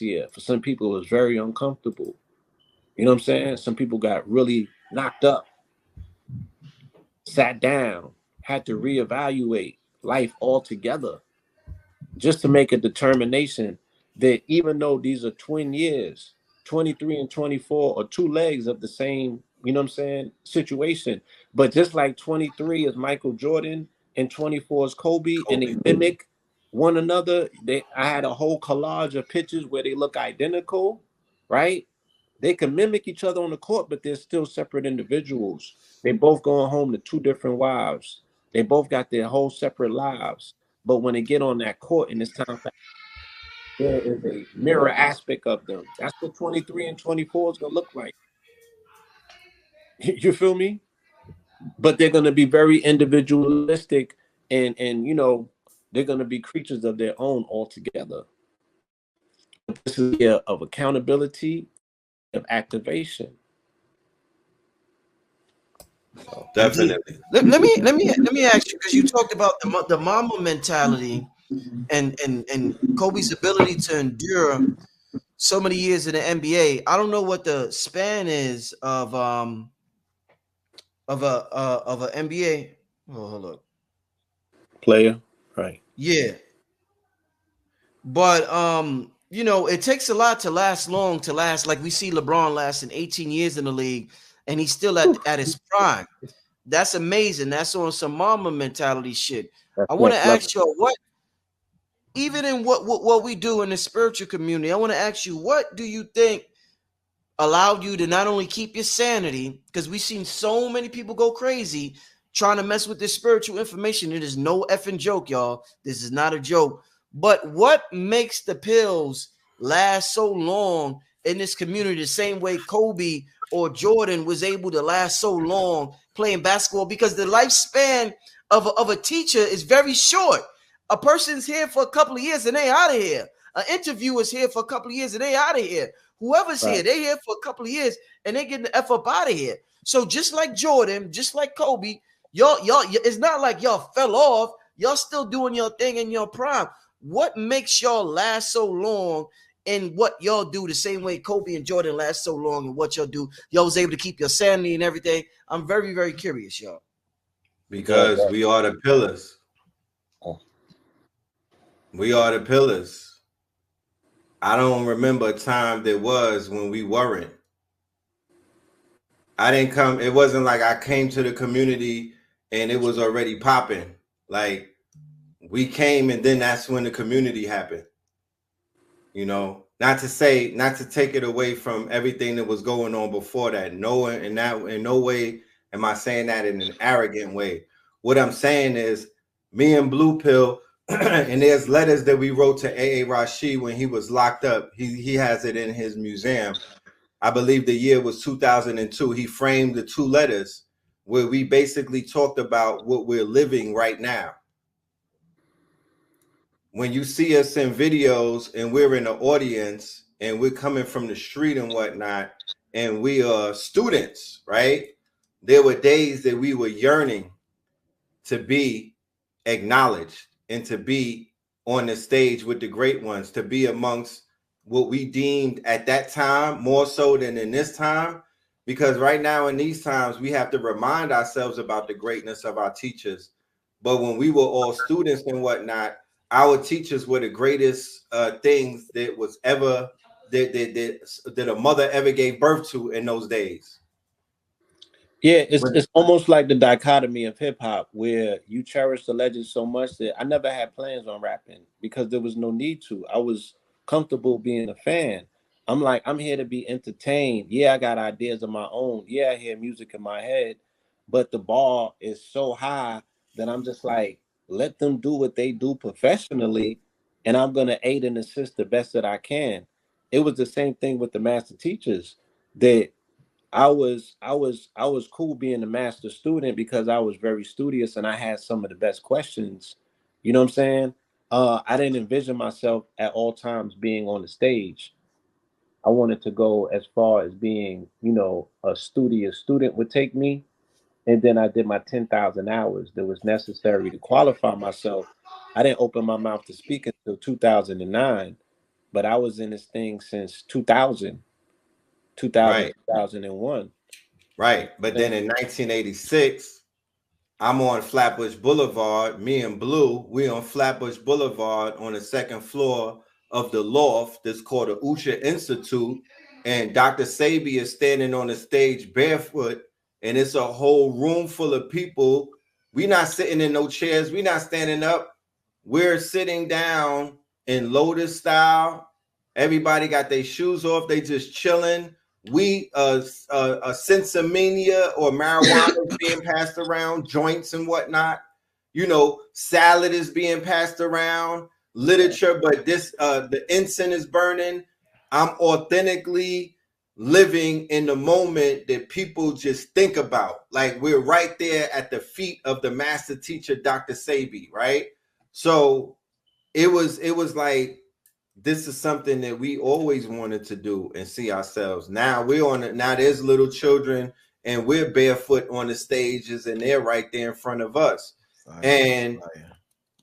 year. For some people, it was very uncomfortable. You know what I'm saying? Some people got really knocked up, sat down, had to reevaluate life altogether just to make a determination that even though these are twin years, 23 and 24 are two legs of the same, you know what I'm saying, situation. But just like 23 is Michael Jordan and 24 is Kobe, and they mimic one another. I had a whole collage of pictures where they look identical, right? They can mimic each other on the court, but they're still separate individuals. They both going home to two different wives. They both got their whole separate lives. But when they get on that court and it's time for, there is a mirror aspect of them. That's what 23 and 24 is gonna look like. You feel me? But they're gonna be very individualistic, and they're gonna be creatures of their own altogether. But this is a year of accountability, of activation. Definitely. Let me ask you, because you talked about the mama mentality and Kobe's ability to endure so many years in the NBA. I don't know what the span is of an NBA. Oh, hold up. Player, right? Yeah, but it takes a lot to last long. To last, like we see LeBron lasting 18 years in the league, and he's still at his prime. That's amazing. That's on some mama mentality shit. That's I want to next level. ask you what. Even in what we do in the spiritual community, I want to ask you, what do you think allowed you to not only keep your sanity, because we've seen so many people go crazy trying to mess with this spiritual information. It is no effing joke, y'all. This is not a joke. But what makes the pills last so long in this community, the same way Kobe or Jordan was able to last so long playing basketball? Because the lifespan of a teacher is very short. A person's here for a couple of years and they out of here. An interviewer's here for a couple of years and they out of here. Whoever's here, they're here for a couple of years and they getting the F up out of here. So just like Jordan, just like Kobe, y'all, it's not like y'all fell off. Y'all still doing your thing in your prime. What makes y'all last so long in what y'all do the same way Kobe and Jordan last so long in what y'all do? Y'all was able to keep your sanity and everything. I'm very, very curious, y'all. Because we are the pillars. We are the pillars. I don't remember a time there was when we weren't. I didn't come. It wasn't like I came to the community and it was already popping. Like we came and then that's when the community happened. Not to take it away from everything that was going on before that. In no way am I saying that in an arrogant way. What I'm saying is me and Blue Pill, and there's letters that we wrote to A.A. Rashid when he was locked up. He has it in his museum. I believe the year was 2002. He framed the two letters where we basically talked about what we're living right now. When you see us in videos and we're in the audience and we're coming from the street and whatnot, and we are students, right? There were days that we were yearning to be acknowledged and to be on the stage with the great ones, to be amongst what we deemed at that time more so than in this time. Because right now in these times, we have to remind ourselves about the greatness of our teachers. But when we were all students and whatnot, our teachers were the greatest things that was ever that a mother ever gave birth to in those days. Yeah, it's almost like the dichotomy of hip hop, where you cherish the legends so much that I never had plans on rapping because there was no need to. I was comfortable being a fan. I'm like, I'm here to be entertained. Yeah, I got ideas of my own. Yeah, I hear music in my head, but the bar is so high that I'm just like, let them do what they do professionally, and I'm gonna aid and assist the best that I can. It was the same thing with the master teachers that I was cool being a master student because I was very studious and I had some of the best questions. You know what I'm saying? I didn't envision myself at all times being on the stage. I wanted to go as far as being, a studious student would take me. And then I did my 10,000 hours that was necessary to qualify myself. I didn't open my mouth to speak until 2009. but I was in this thing since 2000, Right. 2001. Right. But then in 1986, I'm on Flatbush Boulevard. Me and Blue, we on Flatbush Boulevard on the second floor of the loft that's called the Usha Institute. And Dr. Sabi is standing on the stage barefoot, and it's a whole room full of people. We not sitting in no chairs. We not standing up. We're sitting down in lotus style. Everybody got their shoes off. They just chilling. We a sensimania or marijuana is being passed around, joints and whatnot. You know, salad is being passed around, literature, but this the incense is burning. I'm authentically living in the moment that people just think about. Like we're right there at the feet of the master teacher, Dr. Sabi, right? So it was like this is something that we always wanted to do and see ourselves. Now we're on it. Now there's little children and we're barefoot on the stages and they're right there in front of us. And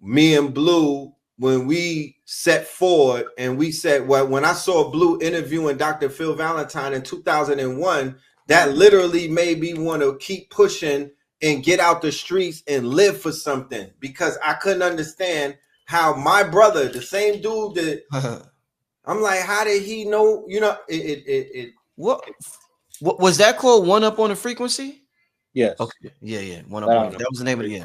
me and Blue, when we set forward and we said, well, when I saw Blue interviewing Dr. Phil Valentine in 2001, that literally made me want to keep pushing and get out the streets and live for something, because I couldn't understand how my brother, the same dude that I'm like, how did he know? You know, what was that called? One Up on the Frequency? Yes. Okay. Yeah. One Up on that was the name of the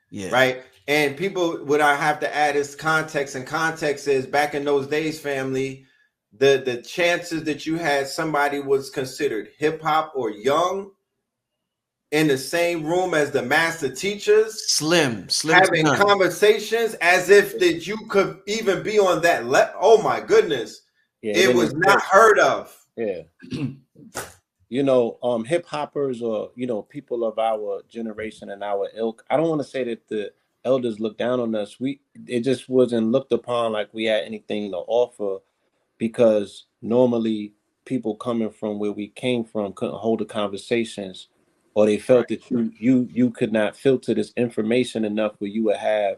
yeah. Right. And people, what I have to add is context, and context is back in those days, family, the chances that you had somebody was considered hip hop or young in the same room as the master teachers, slim having conversations as if that you could even be on that level. Oh my goodness. Yeah, it was not heard of. Yeah. You know, hip hoppers, or, you know, people of our generation and our ilk, I don't want to say that the elders look down on us. It just wasn't looked upon like we had anything to offer, because normally people coming from where we came from couldn't hold the conversations, or they felt that you could not filter this information enough where you would have,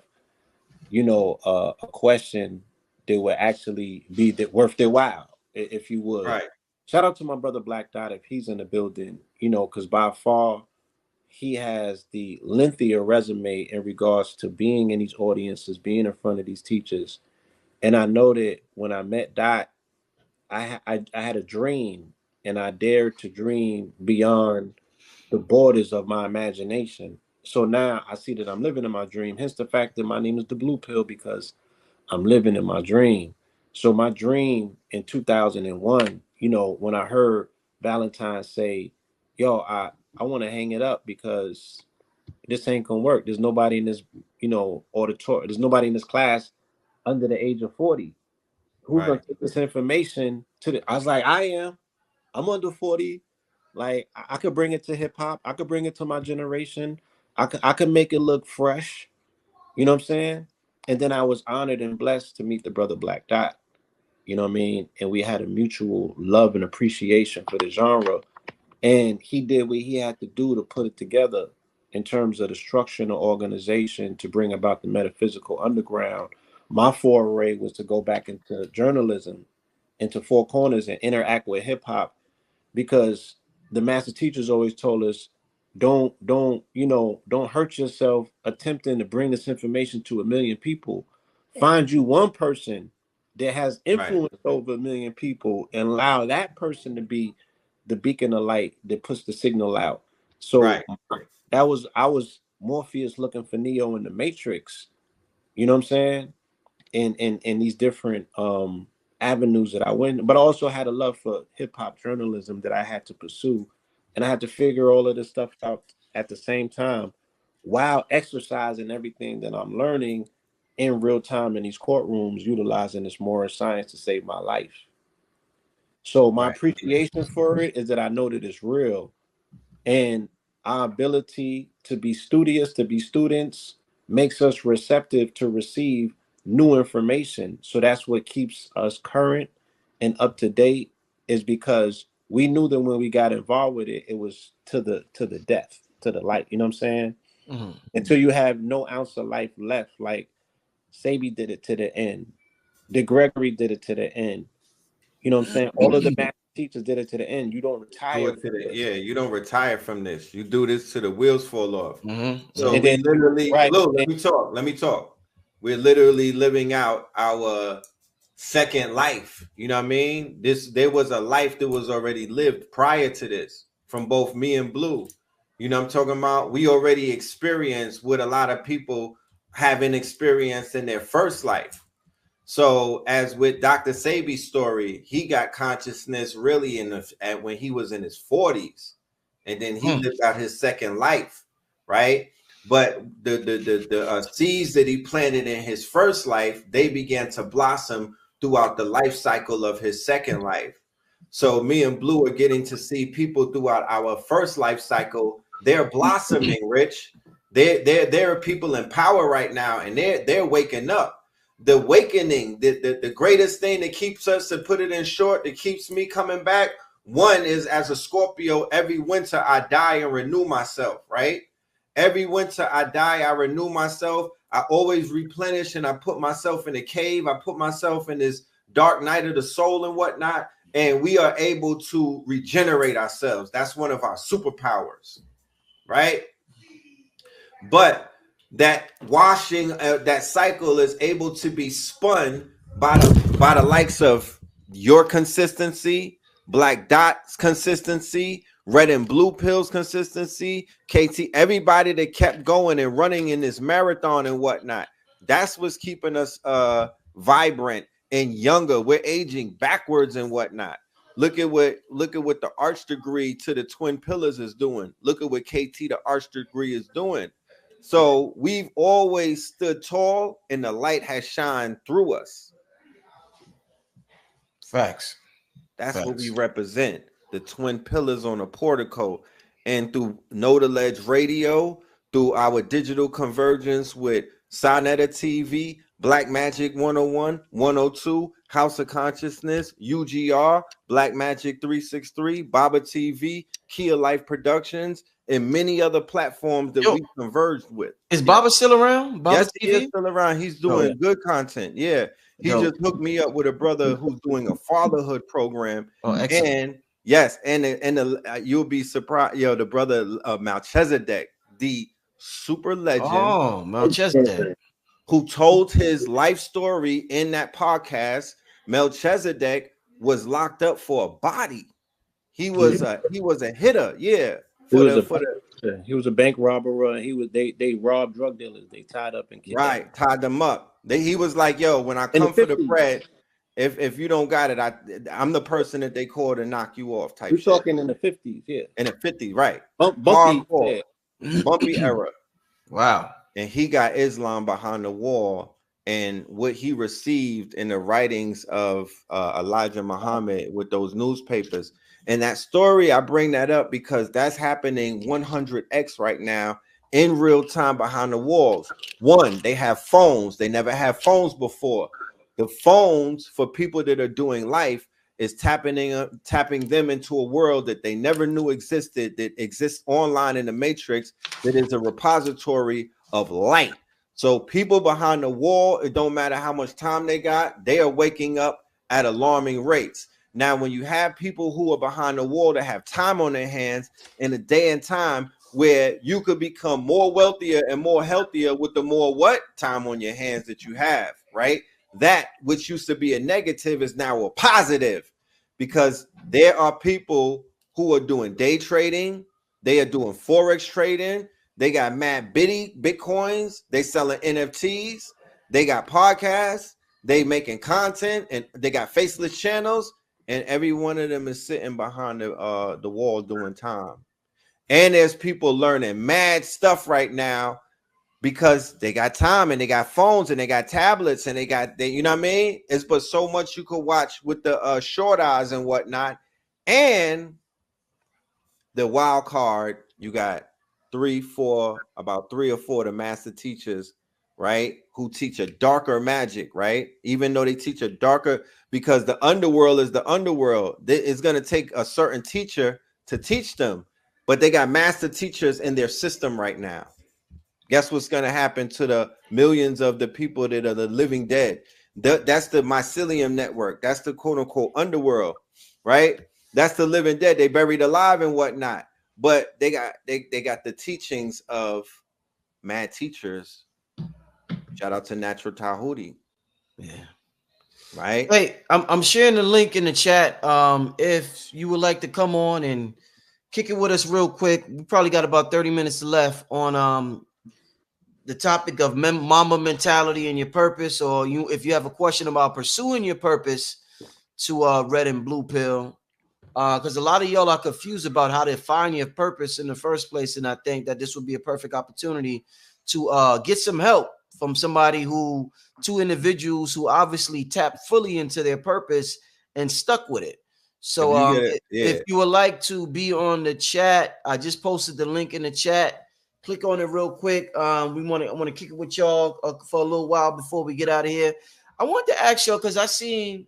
you know, a question that would actually be worth their while, if you would. Right. Shout out to my brother Black Dot if he's in the building, you know, because by far he has the lengthier resume in regards to being in these audiences, being in front of these teachers. And I know that when I met Dot, I had a dream, and I dared to dream beyond the borders of my imagination. So now I see that I'm living in my dream. Hence the fact that my name is the Blue Pill, because I'm living in my dream. So my dream in 2001, you know, when I heard Valentine say, yo, I want to hang it up because this ain't gonna work. There's nobody in this, you know, auditorium. There's nobody in this class under the age of 40. Who's gonna take this information to the? I was like, I am. I'm under 40. Like I could bring it to hip hop. I could bring it to my generation. I could make it look fresh. You know what I'm saying? And then I was honored and blessed to meet the brother Black Dot. You know what I mean? And we had a mutual love and appreciation for the genre. And he did what he had to do to put it together in terms of the structure and the organization to bring about the metaphysical underground. My foray was to go back into journalism, into Four Corners, and interact with hip hop, because the master teachers always told us, don't hurt yourself attempting to bring this information to 1 million people. Find you one person that has influence over 1 million people, and allow that person to be the beacon of light that puts the signal out. So I was Morpheus looking for Neo in the Matrix. You know what I'm saying? In these different avenues that I went, but I also had a love for hip hop journalism that I had to pursue, and I had to figure all of this stuff out at the same time, while exercising everything that I'm learning in real time in these courtrooms, utilizing this moral science to save my life. So my appreciation for it is that I know that it's real, and our ability to be studious, to be students, makes us receptive to receive new information. So that's what keeps us current and up to date, is because we knew that when we got involved with it, it was to the death, to the light. You know what I'm saying? Until you have no ounce of life left, like Sabi did it to the end. the Gregory did it to the end. You know what I'm saying? All of the master teachers did it to the end. You don't Do retire it to from the, this. yeah, you don't retire from this. You do this till the wheels fall off. So And we then literally, right. look, And let me talk. We're literally living out our second life. You know what I mean? There was a life that was already lived prior to this from both me and Blue. You know what I'm talking about? We already experienced what a lot of people haven't experienced in their first life. So, as with Dr. Sabi's story, he got consciousness really when he was in his 40s, and then he lived out his second life, right? But the seeds that he planted in his first life, they began to blossom throughout the life cycle of his second life. So, me and Blue are getting to see people throughout our first life cycle. They're blossoming, Rich. There are people in power right now, and they're waking up. The awakening, the greatest thing that keeps us, to put it in short, that keeps me coming back. One is, as a Scorpio, every winter I die and renew myself, right? Every winter I die, I renew myself. I always replenish, and I put myself in a cave. I put myself in this dark night of the soul and whatnot. And we are able to regenerate ourselves. That's one of our superpowers, right? But that washing, that cycle is able to be spun by the likes of your consistency, Black Dot's consistency, Red and Blue Pills consistency, KT, everybody that kept going and running in this marathon and whatnot. That's what's keeping us vibrant and younger. We're aging backwards and whatnot. Look at what the arch degree to the twin pillars is doing. Look at what KT, the arch degree, is doing. So we've always stood tall, and the light has shined through us. Facts. That's what we represent. The twin pillars on a portico. And through Know the Ledge Radio, through our digital convergence with Sonetta TV, Black Magic 101, 102, House of Consciousness, UGR, Black Magic 363, Baba TV, Kia Life Productions, and many other platforms that we converged with. Is Baba still around? Baba Yes, TV? he is still around. He's doing good content. Yeah. He just hooked me up with a brother who's doing a fatherhood program. Oh, excellent. And yes, you'll be surprised. The brother Melchizedek, the super legend. Oh, Melchizedek, who told his life story in that podcast. Melchizedek was locked up for a body. He was a hitter. Yeah. He was a bank robber. They robbed drug dealers. They tied up and killed. Right, tied them up. He was like, "Yo, when I come for the bread, if you don't got it, I'm the person that they call to knock you off." Type. We're talking in the 50s, yeah. In the 50s, right? Bumpy era. Wow. And he got Islam behind the wall, and what he received in the writings of Elijah Muhammad with those newspapers. And that story, I bring that up because that's happening 100x right now in real time behind the walls. One, they have phones. They never had phones before. The phones for people that are doing life is tapping them into a world that they never knew existed, that exists online in the matrix, that is a repository of light. So people behind the wall, it don't matter how much time they got, they are waking up at alarming rates. Now, when you have people who are behind the wall that have time on their hands in a day and time where you could become more wealthier and more healthier with the more time on your hands that you have, right? That which used to be a negative is now a positive, because there are people who are doing day trading. They are doing Forex trading. They got mad Bitcoins. They selling NFTs. They got podcasts. They making content, and they got faceless channels. And every one of them is sitting behind the wall doing time. And there's people learning mad stuff right now because they got time and they got phones and they got tablets and you know what I mean? It's but so much you could watch with the short eyes and whatnot. And the wild card, you got about three or four of the master teachers, right, who teach a darker magic, right? Even though they teach a darker, because the underworld is the underworld. It's going to take a certain teacher to teach them, but they got master teachers in their system right now. Guess what's going to happen to the millions of the people that are the living dead? That's the mycelium network. That's the quote unquote underworld, right? That's the living dead. They buried alive and whatnot. But they got the teachings of mad teachers. Shout out to Natural Tahuti. Yeah. Right. Hey, I'm sharing the link in the chat. If you would like to come on and kick it with us real quick, we probably got about 30 minutes left on the topic of mama mentality and your purpose, or if you have a question about pursuing your purpose, to red and blue pill. Because a lot of y'all are confused about how to find your purpose in the first place. And I think that this would be a perfect opportunity to get some help from two individuals who obviously tap fully into their purpose and stuck with it. So if you would like to be on the chat, I just posted the link in the chat. Click on it real quick. I want to kick it with y'all for a little while before we get out of here. I want to ask y'all, because I seen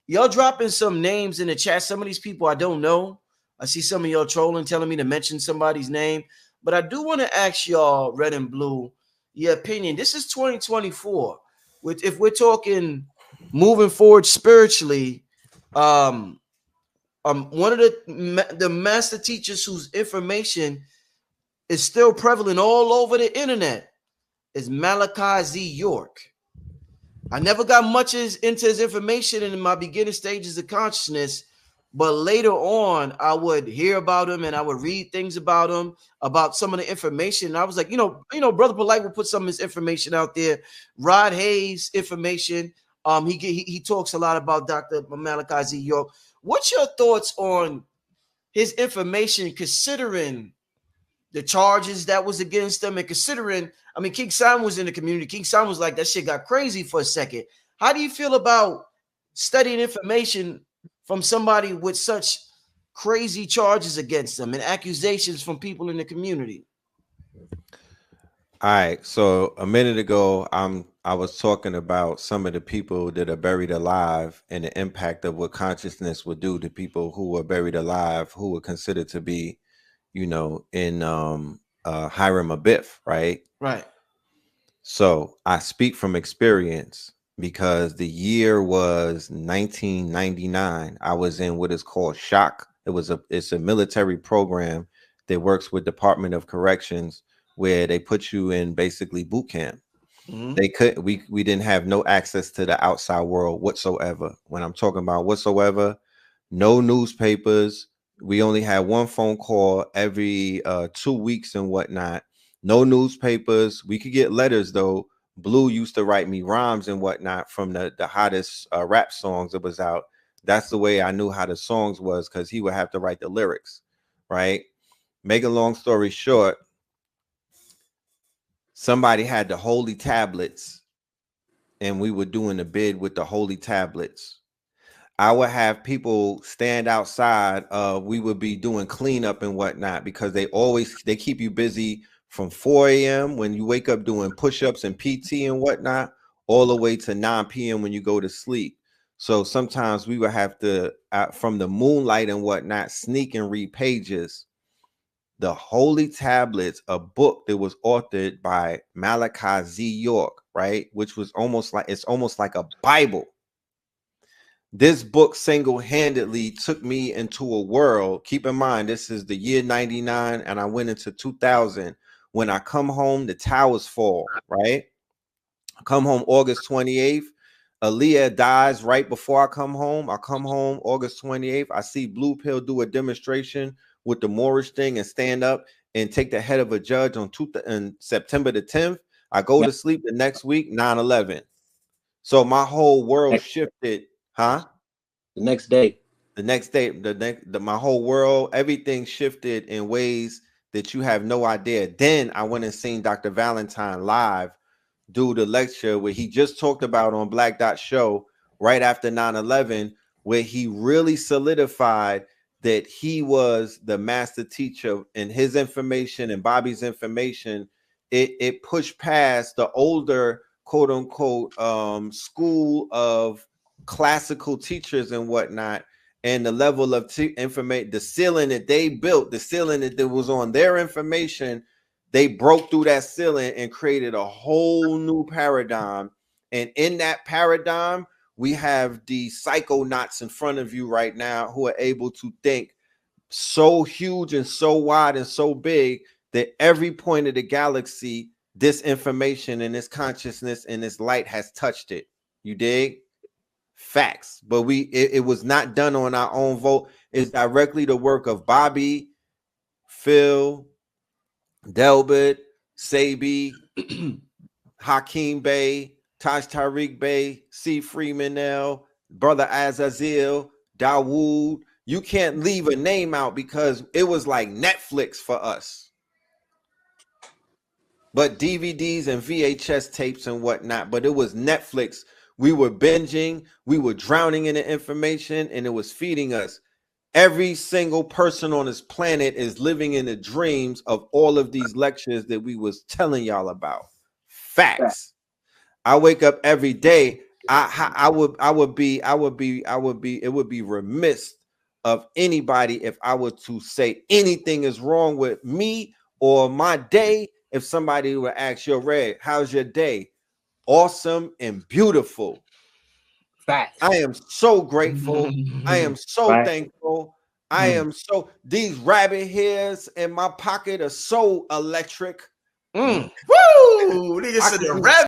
y'all dropping some names in the chat. Some of these people I don't know. I see some of y'all trolling, telling me to mention somebody's name. But I do want to ask y'all, red and blue, your opinion. This is 2024. If we're talking moving forward spiritually, one of the master teachers whose information is still prevalent all over the internet is Malachi Z. York. I never got much into his information in my beginning stages of consciousness, but later on, I would hear about him and I would read things about him, about some of the information. And I was like, Brother Polite will put some of his information out there. Rod Hayes' information. He talks a lot about Dr. Malachi Z. York. What's your thoughts on his information, considering the charges that was against him, and considering, I mean, King Simon was in the community. King Simon was like, that shit got crazy for a second. How do you feel about studying information from somebody with such crazy charges against them and accusations from people in the community? All right. So a minute ago, I was talking about some of the people that are buried alive and the impact of what consciousness would do to people who are buried alive, who were considered to be, in Hiram Abiff, right? Right. So I speak from experience because the year was 1999. I was in what is called SHOCK. It's a military program that works with Department of Corrections, where they put you in basically boot camp. Mm-hmm. We didn't have no access to the outside world whatsoever. When I'm talking about whatsoever, no newspapers. We only had one phone call every 2 weeks and whatnot. No newspapers. We could get letters though. Blue used to write me rhymes and whatnot from the hottest rap songs that was out. That's the way I knew how the songs was, because he would have to write the lyrics, right? Make a long story short, somebody had the holy tablets and we were doing the bid with the holy tablets. I would have people stand outside. We would be doing cleanup and whatnot, because they keep you busy from 4 a.m. when you wake up doing push-ups and PT and whatnot, all the way to 9 p.m. when you go to sleep. So sometimes we would have to, from the moonlight and whatnot, sneak and read pages. The Holy Tablets, a book that was authored by Malachi Z. York, right? Which was almost like a Bible. This book single-handedly took me into a world. Keep in mind, this is the year 99, and I went into 2000. When I come home, the towers fall, right? I come home August 28th. Aaliyah dies right before I come home. I come home August 28th. I see Blue Pill do a demonstration with the Moorish thing and stand up and take the head of a judge on September the 10th. I go to sleep the next week, 9/11. So my whole world shifted. Huh? The next day, my whole world, everything shifted in ways that you have no idea. Then I went and seen Dr. Valentine live do the lecture where he just talked about on Black Dot Show right after 9/11, where he really solidified that he was the master teacher, and his information and Bobby's information, it pushed past the older quote unquote school of classical teachers and whatnot, and the level of information, the ceiling that they built, the ceiling that was on their information, they broke through that ceiling and created a whole new paradigm. And in that paradigm, we have the psychonauts in front of you right now who are able to think so huge and so wide and so big that every point of the galaxy, this information and this consciousness and this light has touched it. You dig? Facts. But it was not done on our own vote. It's directly the work of Bobby, Phil, Delbert, Sabi, Hakeem Bey, Taj Tariq Bey, C. Freeman L, Brother Azazel, Dawood. You can't leave a name out because it was like Netflix for us. But DVDs and VHS tapes and whatnot, but it was Netflix. We were binging, we were drowning in the information, and it was feeding us. Every single person on this planet is living in the dreams of all of these lectures that we was telling y'all about. Facts. I wake up every day. It would be remiss of anybody if I were to say anything is wrong with me or my day. If somebody would ask, yo, Red, how's your day? Awesome and beautiful. Facts. I am so grateful. I am so thankful. I am so, these rabbit hairs in my pocket are so electric. Woo! Nigga said the rabbit